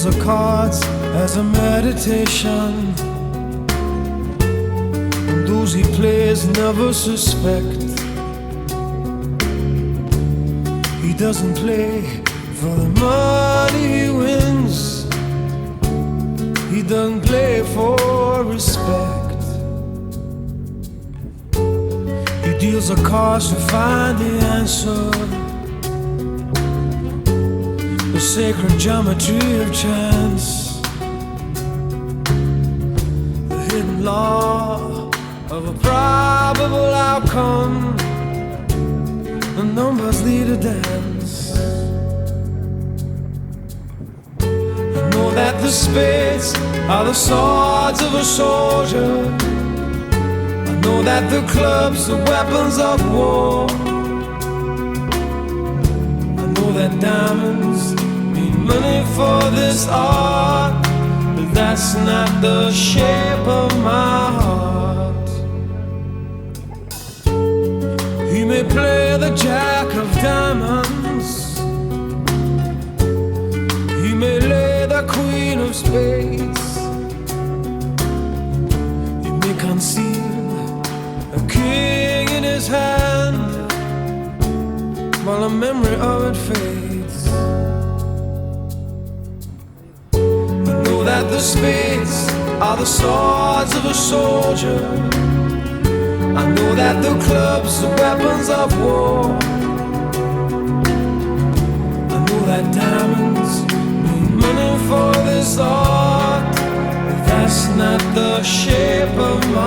deals the cards as a meditation, and those he plays never suspect. He doesn't play for the money he wins, he doesn't play for respect. He deals the cards to find the answer, the sacred geometry of chance, the hidden law of a probable outcome. The numbers lead a dance. I know that the spades are the swords of a soldier. I know that the clubs are weapons of war. I know that diamonds mean money for this art, but that's not the shape of my heart. He may play the jack of diamonds, he may lay the queen of spades, he may conceal a king in his hand while the memory of it fades. I know that the spades are the swords of a soldier. I know that the clubs are weapons of war. I know that diamonds mean money for this art, but that's not the shape of my